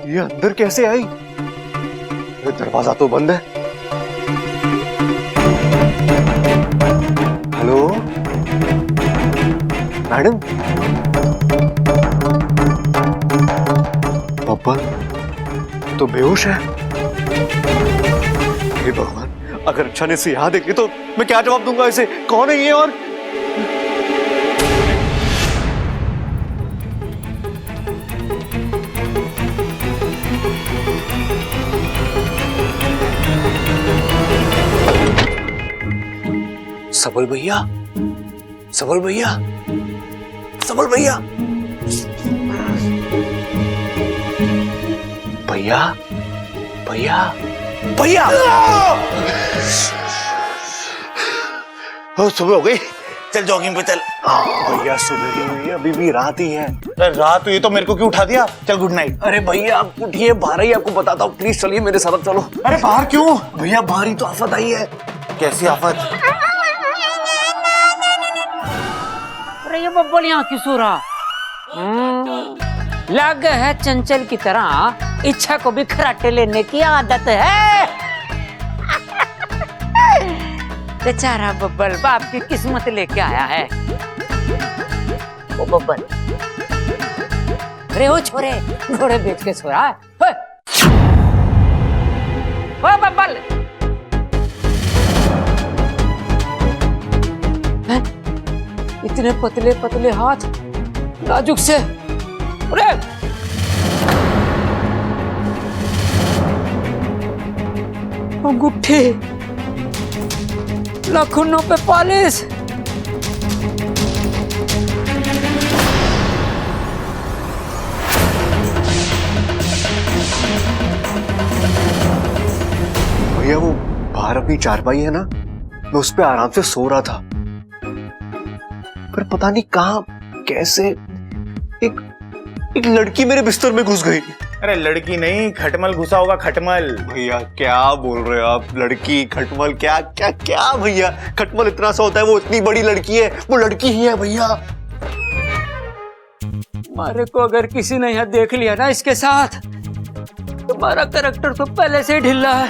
ये अंदर कैसे आई? ये दरवाजा तो बंद है। Hello madam. बब्बल तो बेहोश है। हे भगवान, अगर अच्छा ने इसे यहाँ देखे तो मैं क्या जवाब दूंगा इसे? कौन है ये? और सबल भैया, सबल भैया, सबल भैया, भैया, भैया, भैया। सुबह हो गई, चल जॉगिंग पे चल। भैया सुबह नहीं हुई, अभी भी रात ही है। रात हुई तो मेरे को क्यों उठा दिया? चल गुड नाइट। अरे भैया आप उठिए, बाहर ही आपको बताता हूँ, प्लीज चलिए मेरे साथ चलो। अरे बाहर क्यों? भैया बाहर ही तो आफत आई है। कैसी आफत? अरे ये बब्बल यहाँ क्यों सो रहा? लग है चंचल की तरह इच्छा को भी खराटे लेने की आदत है। बेचारा बब्बल बाप की किस्मत लेके आया है। ओ बब्बल, अरे ओ छोरे, घोड़े बेच के सो रहा है। ओ बब्बल, इतने पतले पतले हाथ, नाजुक से। अरे अंगूठी, लाखों पे पॉलिश। भैया वो बाहर अपनी चारपाई है ना, मैं उस पे आराम से सो रहा था, पर पता नहीं कहां कैसे एक लड़की मेरे बिस्तर में घुस गई। अरे लड़की नहीं, खटमल घुसा होगा, खटमल। भैया क्या बोल रहे हो आप? लड़की खटमल? क्या क्या क्या भैया, खटमल इतना सा होता है, वो इतनी बड़ी लड़की है, वो लड़की ही है भैया। हमारे को अगर किसी ने यहाँ देख लिया ना इसके साथ, तुम्हारा कैरेक्टर तो पहले से ही ढिल्ला है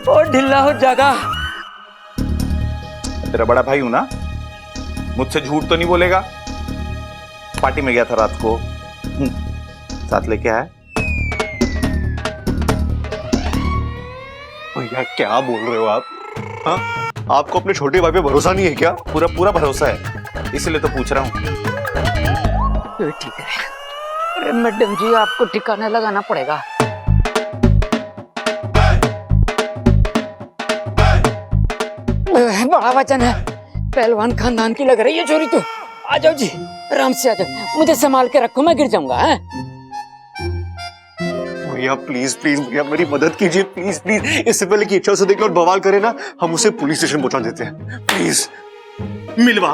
और ढिल्ला हो जाएगा। तेरा बड़ा भाई हूं ना, मुझसे झूठ तो नहीं बोलेगा। पार्टी में गया था रात को, साथ लेके आया। भैया क्या बोल रहे हो आप? हाँ, आपको अपने छोटे भाई पे भरोसा नहीं है क्या? पूरा पूरा भरोसा है, इसलिए तो पूछ रहा हूँ। तो ठीक है। अरे मैडम जी, आपको ठिकाना लगाना पड़ेगा। बड़ा वचन है, पहलवान खानदान की लग रही है चोरी तो। आ जाओ जी, आराम से आ जाओ, मुझे संभाल के रखो, मैं गिर जाऊंगा। भैया प्लीज प्लीज भैया मेरी मदद कीजिए, प्लीज प्लीज। इससे पहले कि इच्छा से देख लो और बवाल करे ना, हम उसे पुलिस स्टेशन पहुंचा देते हैं, प्लीज। मिलवा।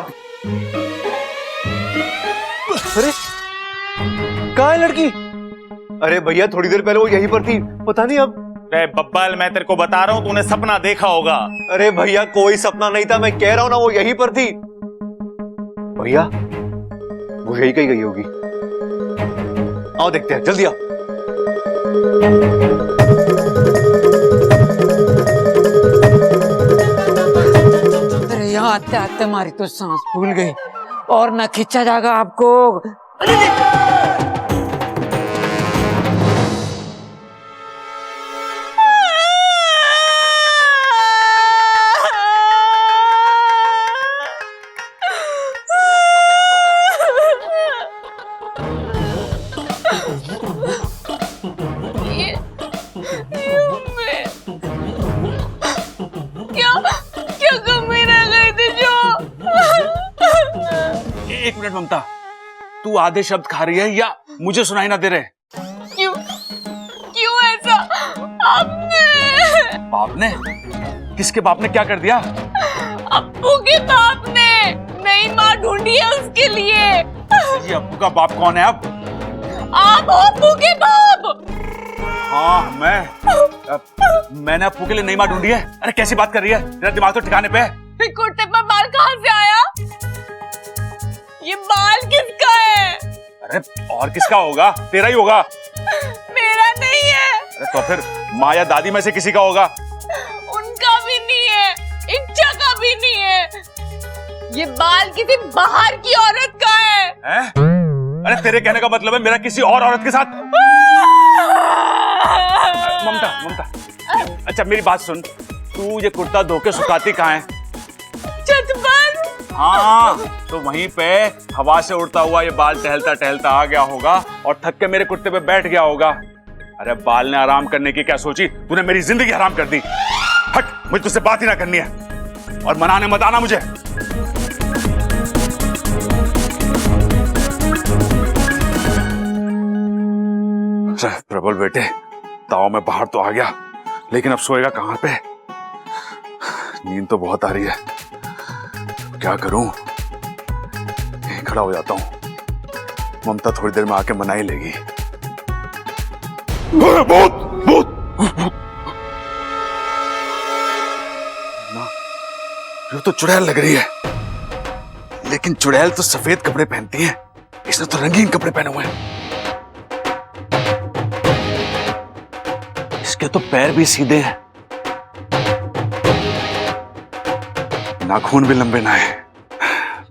अरे कहाँ है लड़की? अरे भैया थोड़ी देर पहले वो यहीं पर थी, पता नहीं अब। अरे बब्बल, मैं तेरे को बता रहा हूँ, तूने सपना देखा होगा। अरे भैया कोई सपना नहीं था, मैं कह रहा हूँ ना वो यहीं पर थी। भैया वो यही कहीं गई होगी, आओ देखते हैं, जल्दी आओ। अरे यहाँ आते आते हमारी तो सांस फूल गई और ना खींचा जाएगा आपको। एक मिनट ममता, तू आधे शब्द खा रही है या मुझे सुनाई ना दे रहे? क्यों क्यों ऐसा? आपने बाप ने? किसके बाप ने क्या कर दिया? अप्पू के बाप ने नई माँ ढूंढी है उसके लिए। ये अप्पू का बाप कौन है अब? आप हो अप्पू के बाप? हाँ मैंने अप्पू के लिए नई माँ ढूंढी है। अरे कैसी बात कर रही है? तेरा दिमाग तो ठिकाने पे है। कुर्ते पर बाल कहाँ से आया? ये बाल किसका है? अरे और किसका होगा? तेरा ही होगा। मेरा नहीं अरे तो फिर माँ या दादी में से किसी का होगा। उनका भी नहीं है, इच्छा का भी नहीं है। ये बाल किसी बाहर की औरत का है। अरे तेरे कहने का मतलब है मेरा किसी और औरत के साथ? ममता, ममता, अच्छा मेरी बात सुन, तू ये कुर्ता धो के सुखाती कहाँ है? छत पर। हाँ, तो वहीं पे हवा से उड़ता हुआ ये बाल टहलता टहलता आ गया होगा और थक के मेरे कुर्ते पे बैठ गया होगा। अरे बाल ने आराम करने की क्या सोची, तूने मेरी जिंदगी हराम कर दी। हट, मुझे तुझसे बात ही ना करनी है और मनाने मत आना मुझे। प्रबल बेटे, ताव में बाहर तो आ गया, लेकिन अब सोएगा कहां पे? नींद तो बहुत आ रही है, क्या करूं? यहीं खड़ा हो जाता हूं, ममता थोड़ी देर में आके मना ही लेगी। भूत, भूत, ना, ये तो चुड़ैल लग रही है, लेकिन चुड़ैल तो सफेद कपड़े पहनती है, इसने तो रंगीन कपड़े पहने हुए हैं। इसके तो पैर भी सीधे हैं, नाखून भी लंबे ना है,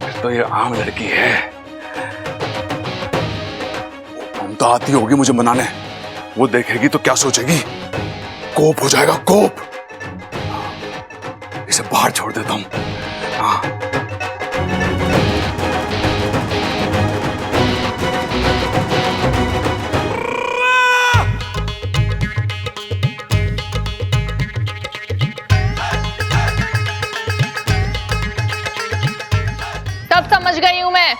फिर तो ये आम लड़की है। ममता आती होगी मुझे मनाने, वो देखेगी तो क्या सोचेगी? कोप हो जाएगा, कोप। इसे बाहर छोड़ देता हूं। हाँ, तब समझ गई हूं मैं।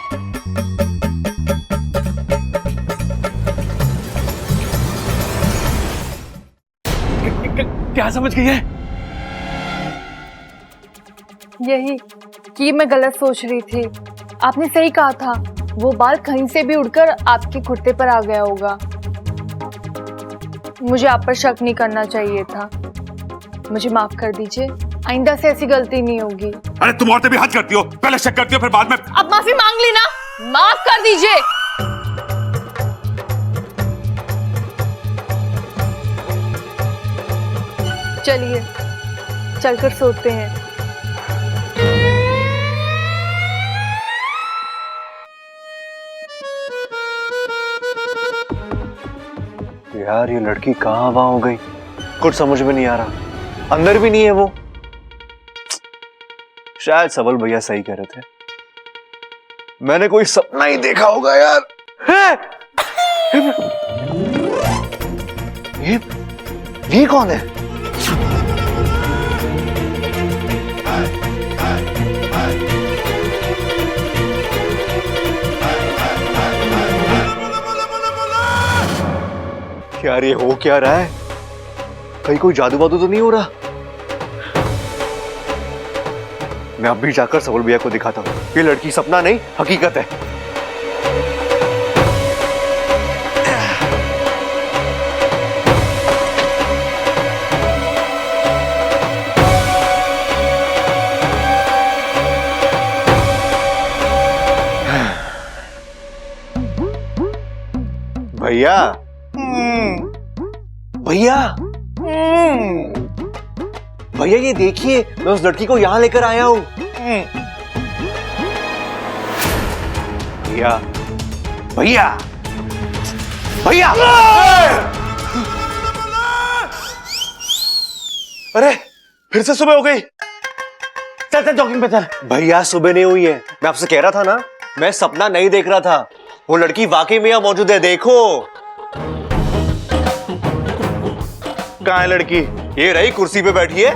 क्या समझ गई है? यही कि मैं गलत सोच रही थी। आपने सही कहा था, वो बाल कहीं से भी उड़कर आपके कुर्ते पर आ गया होगा। मुझे आप पर शक नहीं करना चाहिए था। मुझे माफ कर दीजिए, आइंदा से ऐसी गलती नहीं होगी। अरे तुम औरतें भी हद करती हो, पहले शक करती हो फिर बाद में। अब माफी मांग ली ना, माफ कर दीजिए। चलिए चलकर सोते हैं। यार ये लड़की कहाँ वहां हो गई, कुछ समझ में नहीं आ रहा। अंदर भी नहीं है वो। शायद सबल भैया सही कह रहे थे, मैंने कोई सपना ही देखा होगा यार। ये कौन है? यार ये हो क्या रहा है? कहीं कोई जादू वादू तो नहीं हो रहा? मैं अभी जाकर सबल भैया को दिखाता हूं, ये लड़की सपना नहीं हकीकत है। भैया, भैया, भैया ये देखिए, मैं उस लड़की को यहां लेकर आया हूं। भैया, भैया, भैया! अरे फिर से सुबह हो गई। चल चल जॉगिंग पे चल। भैया सुबह नहीं हुई है, मैं आपसे कह रहा था ना, मैं सपना नहीं देख रहा था। वो लड़की वाकई में यहां मौजूद है, देखो। कहाँ है लड़की? ये रही कुर्सी पे बैठी है।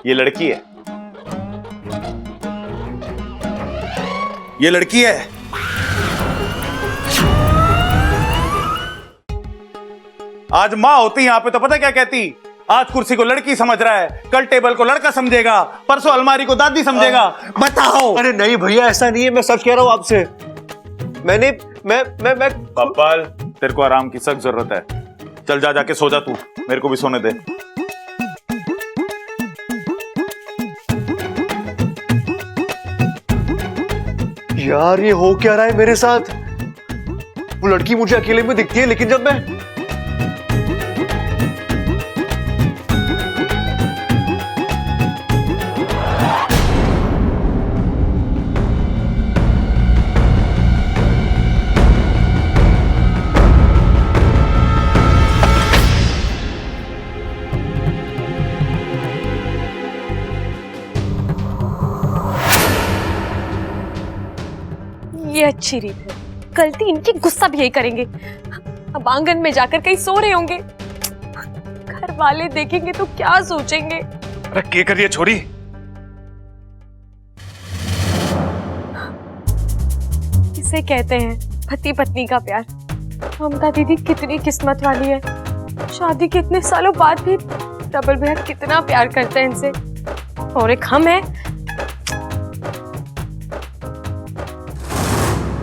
ये लड़की है, ये लड़की है। आज माँ होती यहाँ पे तो पता क्या कहती? आज कुर्सी को लड़की समझ रहा है, कल टेबल को लड़का समझेगा, परसों अलमारी को दादी समझेगा। बताओ। अरे नहीं भैया, ऐसा नहीं है, मैं सच कह रहा हूं आपसे। मैं कपल, तेरे को आराम की सख्त जरूरत है। चल जा, जाके सो जा तू, मेरे को भी सोने दे। यार ये हो क्या रहा है मेरे साथ? वो लड़की मुझे अकेले में दिखती है, लेकिन जब मैं ये अच्छी रीत है, गलती इनकी, गुस्सा भी यही करेंगे। अब आंगन में जाकर कहीं सो रहे होंगे, घर वाले देखेंगे तो क्या सोचेंगे। अरे क्या कर रही है छोरी? इसे कहते हैं पति पत्नी का प्यार। ममता दीदी कितनी किस्मत वाली है, शादी के इतने सालों बाद भी प्रबल भैया कितना प्यार करते हैं इनसे, और एक हम है।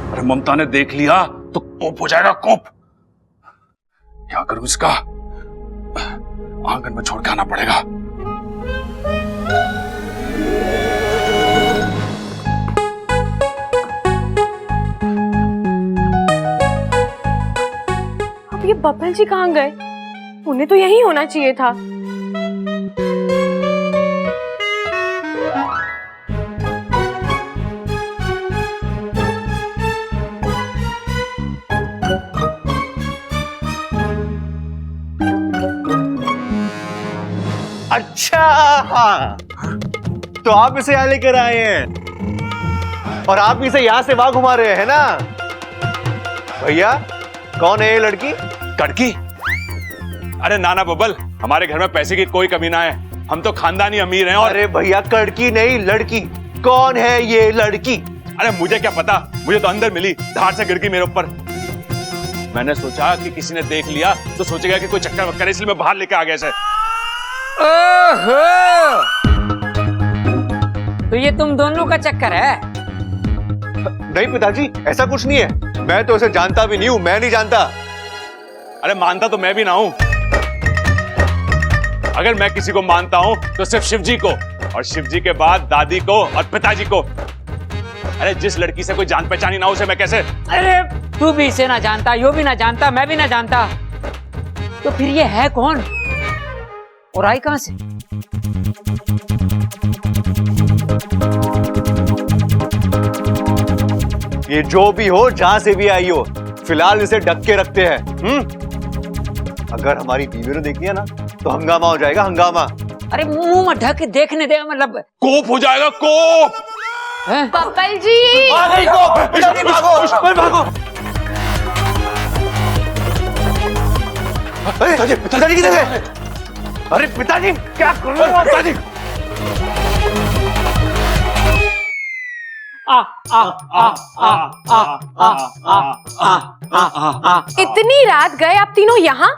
अरे ममता ने देख लिया तो कोप हो जाएगा, कोप। क्या करूं इसका? आंगन में छोड़ के आना पड़ेगा। अब ये बब्बल जी कहाँ गए? उन्हें तो यही होना चाहिए था। अच्छा, हाँ, तो आप इसे यहाँ लेकर आए हैं और आप इसे यहाँ से वहां घुमा रहे हैं ना? भैया, कौन है ये लड़की? कड़की? अरे नाना बबल, हमारे घर में पैसे की कोई कमी ना है, हम तो खानदानी अमीर हैं। और अरे भैया, कड़की नहीं, लड़की। कौन है ये लड़की? अरे मुझे क्या पता, मुझे तो अंदर मिली, धार से गिर गई मेरे ऊपर। मैंने सोचा कि किसी ने देख लिया तो सोचेगा कि कोई चक्कर वक्कर, इसलिए मैं बाहर लेके आ गया इसे। ओहो, तो ये तुम दोनों का चक्कर है? नहीं पिताजी, ऐसा कुछ नहीं है। मैं तो इसे जानता भी नहीं हूं, मैं नहीं जानता। अरे मानता तो मैं भी ना हूं। अगर मैं किसी को मानता हूं तो सिर्फ शिव जी को, और शिव जी के बाद दादी को और पिताजी को। अरे जिस लड़की से कोई जान पहचानी ना हो उसे मैं कैसे? अरे तू भी इसे ना जानता, यो भी ना जानता, मैं भी ना जानता, तो फिर ये है कौन और आई कहां से? ये जो भी हो, जहां से भी आई हो, फिलहाल इसे ढक के रखते हैं। अगर हमारी बीवी ने देख लिया ना तो हंगामा हो जाएगा, हंगामा। अरे मुंह में ढक के देखने दे, मतलब कोप हो जाएगा, कोप। बब्बल जी, पिताजी भागो, भागो। अरे पिताजी किधर है? अरे पिताजी, क्या कर रहे हो पिताजी? इतनी रात गए आप तीनों यहाँ?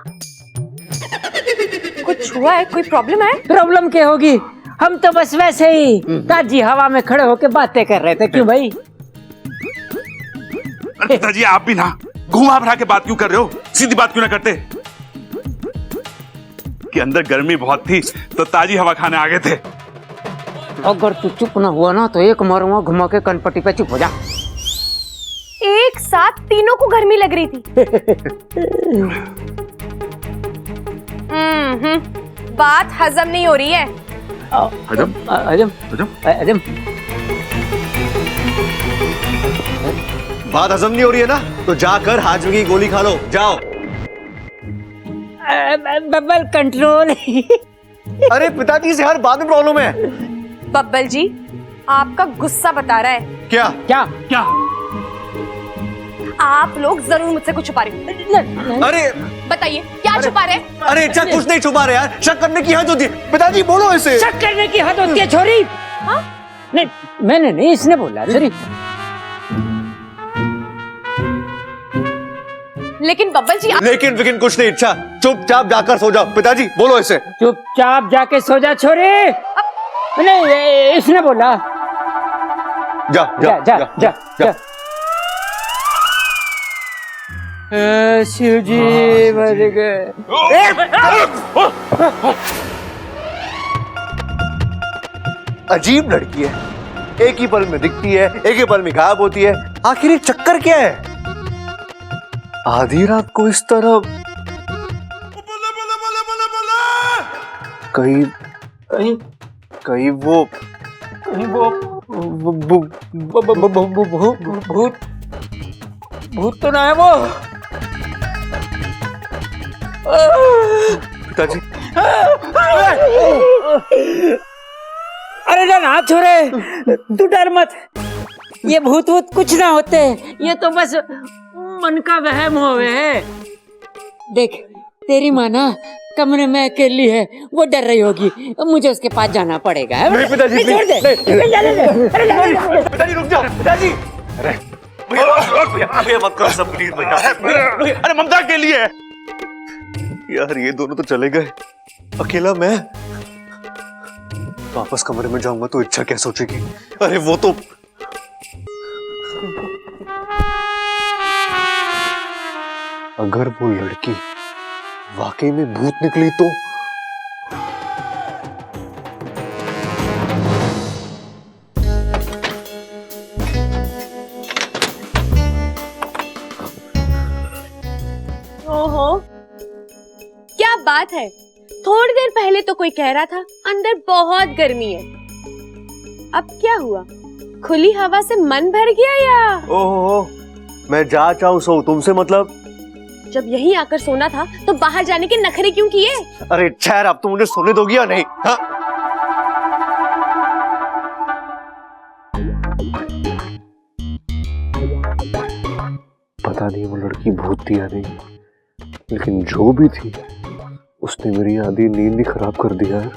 कुछ हुआ है? कोई प्रॉब्लम है? प्रॉब्लम क्या होगी, हम तो बस वैसे ही ताजी हवा में खड़े होके बातें कर रहे थे। क्यों भाई? अरे पिताजी आप भी ना घुमा भरा के बात क्यों कर रहे हो? सीधी बात क्यों ना करते कि अंदर गर्मी बहुत थी तो ताजी हवा खाने आ गए थे। अगर तू चुप ना हुआ ना तो एक मारूंगा घुमा के कनपट्टी पे। चुप हो जा। एक साथ तीनों को गर्मी लग रही थी। बात हजम नहीं हो रही है। हजम हजम हजम हजम बात हजम नहीं हो रही है ना, तो जाकर हाजमे की गोली खा लो, जाओ। बब्बल कंट्रोल। अरे पिताजी से हर बात में प्रॉब्लम है। बब्बल जी, आपका गुस्सा बता रहा है। क्या क्या क्या? आप लोग जरूर मुझसे कुछ छुपा रहे हो। अरे बताइए क्या छुपा रहे हैं? अरे अच्छा, कुछ नहीं छुपा रहे यार, शक करने की हद होती है। पिताजी बोलो इसे। शक करने की हद होती है छोरी। हाँ? नहीं, मैंने नहीं, इसने बोला। छोरी, लेकिन बब्बल जी लेकिन विकिन कुछ नहीं। अच्छा, चुपचाप जाकर सो जाओ। पिताजी बोलो इसे। चुपचाप जाके सो जा छोरी। नहीं, इसने बोला। जा जा जा जा जा, जा। शिव जी मर गए। अजीब लड़की है, एक ही पल में दिखती है, एक ही पल में गायब होती है। आखिर ये चक्कर क्या है? आधी रात को इस तरह कहीं कहीं कहीं वो कहीं वो भूत भूत तो ना है वो। पिताजी, अरे जान हाथ छोड़े, तू डर मत, ये भूत वूत कुछ ना होते, ये तो बस मन का वहम होवे है। देख तेरी माँ ना कमरे में अकेली है, वो डर रही होगी, मुझे उसके पास जाना पड़ेगा। नहीं पिताजी, छोड़ दे, पिताजी रुक जाओ, पिताजी। अरे भैया मत करो सब, प्लीज भैया। अरे ममता के लिए यार ये दोनों तो चले गए, अकेला मैं वापस कमरे में जाऊंगा तो इच्छा क्या सोचेगी? अरे वो तो अगर वो लड़की वाकई में भूत निकली तो ओहो, क्या बात है। थोड़ी देर पहले तो कोई कह रहा था अंदर बहुत गर्मी है, अब क्या हुआ? खुली हवा से मन भर गया या? ओहो, मैं जा चाहूं सो, तुमसे मतलब? जब यहीं आकर सोना था तो बाहर जाने के नखरे क्यों किए? अरे ठहर, अब तो मुझे सोने दोगी या नहीं? हाँ? पता नहीं वो लड़की भूत थी या नहीं, लेकिन जो भी थी उसने मेरी आधी नींद ही खराब कर दिया है।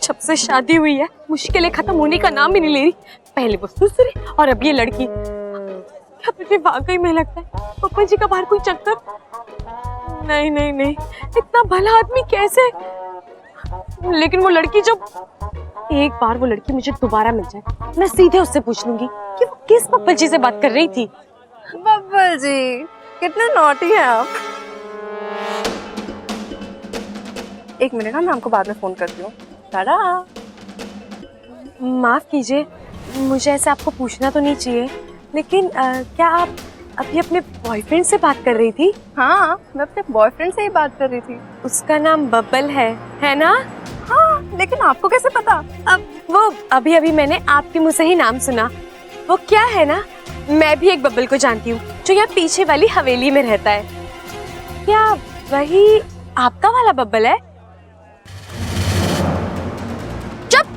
जब से शादी हुई है मुश्किलें खत्म होने का नाम ही नहीं ले रही। पहले वो ससुर और अब ये लड़की। क्या मुझे वाकई में लगता है पापा जी का बाहर कोई चक्कर? नहीं नहीं नहीं, इतना भला आदमी कैसे? लेकिन वो लड़की, जब एक बार वो लड़की मुझे दोबारा मिल जाए, मैं सीधे उससे पूछ लूंगी कि वो किस पप्पल जी से बात कर रही थी। बब्बल जी कितने नॉटी हैं आप। एक मिनट ना, मैं आपको बाद में फोन करती हूँ। टाटा। माफ कीजिए, मुझे ऐसे आपको पूछना तो नहीं चाहिए, लेकिन क्या आप अभी अपने बॉयफ्रेंड से बात कर रही थी? हाँ, मैं अपने बॉयफ्रेंड से ही बात कर रही थी। उसका नाम बब्बल है ना? हाँ, लेकिन आपको कैसे पता? अब वो अभी अभी मैंने आपके मुंह से ही नाम सुना। वो क्या है ना, मैं भी एक बब्बल को जानती हूँ जो यहाँ पीछे वाली हवेली में रहता है। क्या वही आपका वाला बब्बल है? चुप!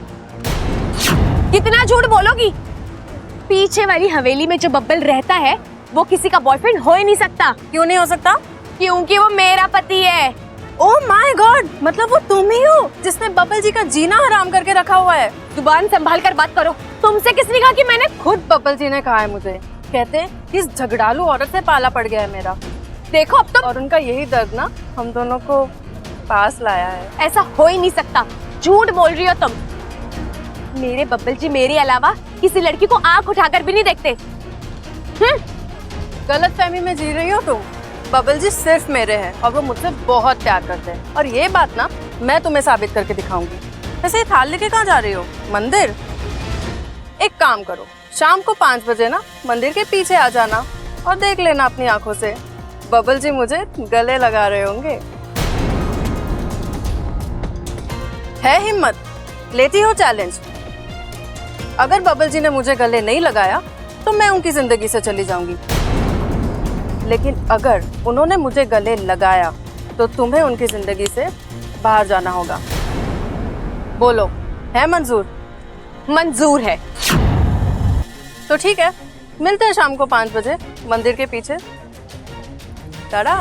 कितना झूठ बोलोगी? पीछे वाली हवेली में जो बब्बल रहता है वो किसी का बॉयफ्रेंड हो ही नहीं सकता। क्यों नहीं हो सकता? क्योंकि वो मेरा पति है। ओह माय गॉड, मतलब वो तुम ही हो जिसने बब्बल जी का जीना हराम करके रखा हुआ है। जुबान संभाल कर बात करो। तुमसे किसने कहा कि मैंने? खुद बब्बल जी ने कहा है मुझे। कहते हैं इस झगड़ालू औरत से पाला पड़ गया है मेरा। देखो अब तो, और उनका यही दर्द ना हम दोनों को पास लाया है। ऐसा हो ही नहीं सकता, झूठ बोल रही हो तुम। मेरे बब्बल जी मेरे अलावा किसी लड़की को आंख उठाकर भी नहीं देखते। गलतफहमी में जी रही हो तुम। बब्बल जी सिर्फ मेरे हैं और वो मुझसे बहुत प्यार करते हैं, और ये बात ना मैं तुम्हें साबित करके दिखाऊंगी। वैसे ये थाल लेके कहाँ जा रही हो? मंदिर? एक काम करो, शाम को 5 बजे ना मंदिर के पीछे आ जाना और देख लेना अपनी आंखों से, बब्बल जी मुझे गले लगा रहे होंगे। है हिम्मत? लेती हो चैलेंज? अगर बब्बल जी ने मुझे गले नहीं लगाया तो मैं उनकी जिंदगी से चली जाऊंगी, लेकिन अगर उन्होंने मुझे गले लगाया तो तुम्हें उनकी जिंदगी से बाहर जाना होगा। बोलो, है मंजूर? मंजूर है। तो ठीक है, मिलते हैं शाम को 5 बजे मंदिर के पीछे। टाटा।